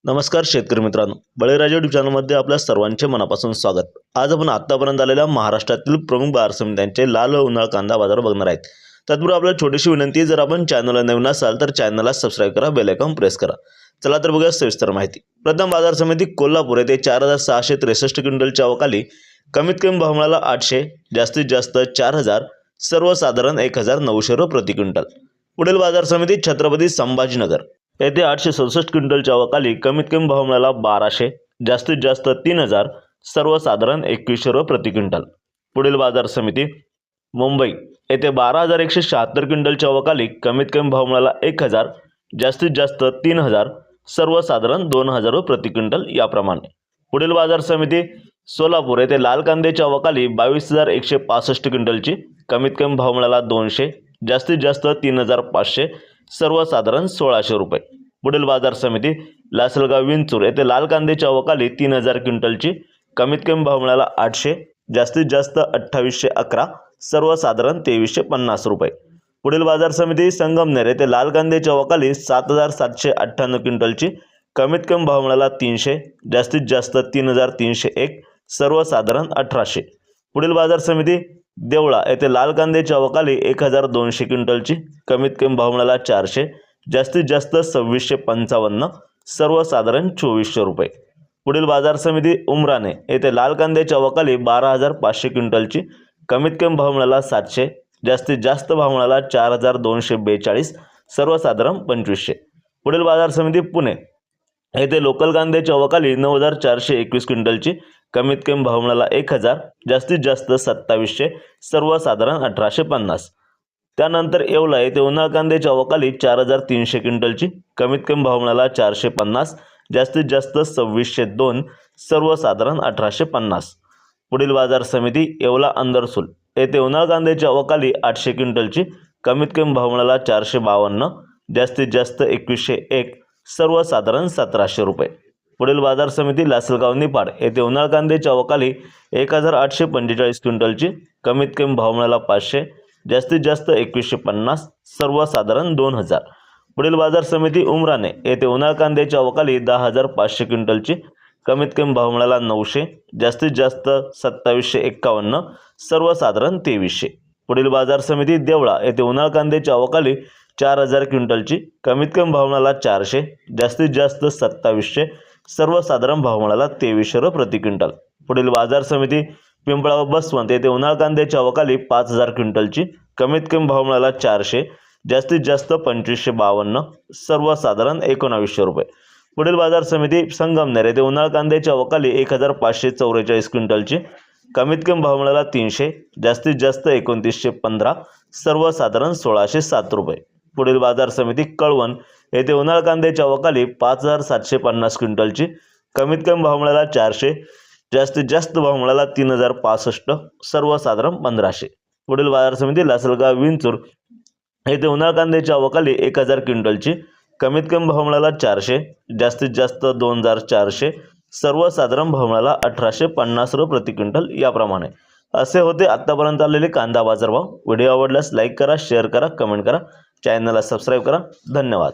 नमस्कार शेतकरी मित्रांनो, बळीराजा यूट्यूब चॅनलमध्ये आपल्या सर्वांचे मनापासून स्वागत। आज आपण आतापर्यंत आलेल्या महाराष्ट्रातील प्रमुख बाजार समित्यांचे लाल व उन्हाळ कांदा बाजार बघणार आहेत। तत्पूर्वी आपल्याला छोटीशी विनंती आहे, जर आपण चॅनलला नवीन असाल तर चॅनलला सबस्क्राइब करा, बेल आयकॉन प्रेस करा। चला तर बघूया सविस्तर माहिती। प्रथम बाजार समिती कोल्हापूर येथे 4663 क्विंटलच्या अवकाली कमीत कमी भाव मिळाला 800, जास्तीत जास्त 4000, सर्वसाधारण 1900 रुपये प्रति क्विंटल। पुढील बाजार समिती छत्रपती संभाजीनगर येथे 867 क्विंटलच्या अवकाली कमीत कमी भाव मिळाला 1200, जास्तीत जास्त 3000, सर्वसाधारण 2100 रुपये प्रति क्विंटल। पुढील बाजार समिती मुंबई येथे 12176 क्विंटलच्या अवकाली कमीत कमी भाव मिळाला 1000, जास्तीत जास्त 3000, सर्वसाधारण 2000 रुपये प्रति क्विंटल याप्रमाणे। पुढील बाजार समिती सोलापूर येथे लाल कांद्याच्या अवकाली 22165 क्विंटलची कमीत कमी भाव मिळाला 200, जास्तीत जास्त 3500, सर्वसाधारण 1600 रुपये। पुढील बाजार समिती लासलगाव विंचूर येथे लाल कांद्याच्या अवकाली 3000 क्विंटलची कमीत कमी भाव मिळाला 800, जास्तीत जास्त 2811, सर्वसाधारण 2350 रुपये। पुढील बाजार समिती संगमनेर येथे लाल कांद्याच्या अवकाली 7798 क्विंटलची कमीत कमी भाव मिळाला 300, जास्तीत जास्त 3301, सर्वसाधारण 1800। पुढील बाजार समिती देवळा येथे लाल कांद्याच्या अवकाली 1200 क्विंटलची कमीत कमी भाव मिळाला 400, जास्तीत जास्त 2655, सर्वसाधारण 2400 रुपये। पुढील बाजार समिती उमराणे येथे लाल कांद्याच्या अवकाली 12500 क्विंटलची कमीत कमी भाव मिळाला 700, जास्तीत जास्त भाव मिळाला 4242, सर्वसाधारण 2500। पुढील बाजार समिती पुणे येथे लोकल कांद्याच्या अवकाली 9421 क्विंटलची कमीत कमी भाव मिळाला 1000, जास्तीत जास्त 2700, सर्वसाधारण 1850। त्यानंतर येवला येथे उन्हाळ कांद्याच्या अवकाली 4300 क्विंटलची कमीत कमी भाव मिळाला 450, जास्तीत जास्त 2602, सर्वसाधारण 1850। पुढील बाजार समिती येवला अंदरसूल येथे उन्हाळ कांद्याच्या अवकाली 800 क्विंटलची कमीत कमी भाव मिळाला 452, जास्तीत जास्त 2101, सर्वसाधारण 1700 रुपये। पुढील बाजार समिती लासलगाव निफाड येथे उन्हाळ कांद्याच्या अवकाली 1845 क्विंटलची कमीत कमी भाव मिळाला 500, जास्तीत जास्त 2150, सर्वसाधारण 2000। पुढील बाजार समिती उमराणे येथे उन्हाळ कांद्याच्या अवकाली 10500 क्विंटलची कमीत कमी भाव मिळाला 900, जास्तीत जास्त 2751, सर्वसाधारण 2300। पुढील बाजार समिती देवळा येथे उन्हाळ कांद्याच्या अवकाली 4000 क्विंटलची कमीत कमी भाव मिळाला 400, जास्तीत जास्त 2700, सर्वसाधारण भाव मिळाला 2300 रुपये प्रति क्विंटल। पुढील बाजार समिती पिंपळा व बसवंत येथे उन्हाळ कांद्याच्या अवकाली 5000 क्विंटलची कमीत कमी भाव मिळाला 400, जास्तीत जास्त 2552, सर्वसाधारण 1900 रुपये। पुढील बाजार समिती संगमनेर येथे उन्हाळ कांद्याच्या अवकाली 1544 क्विंटलची कमीत कमी भाव मिळाला 300, जास्तीत जास्त 2915, सर्वसाधारण 1607 रुपये। पुढील बाजार समिती कळवण येथे उन्हाळ कांद्याच्या अवकाली 5750 क्विंटलची कमीत कमी भाव मिळाला 400, जास्तीत जास्त भाव मिळाला 3065, सर्वसाधारण 1500। पुढील बाजार समिती लासलगाव विंचूर येथे उन्हाळ कांद्याच्या अवकाली 1000 क्विंटलची कमीत कमी भाव मिळाला 400, जास्तीत जास्त 2400, सर्वसाधारण भाव मिळाला 1850 रुपये प्रति क्विंटल याप्रमाणे। असे होते आतापर्यंत आलेले कांदा बाजारभाव। व्हिडिओ आवडल्यास लाईक करा, शेअर करा, कमेंट करा, चॅनलला सबस्क्राइब करा। धन्यवाद।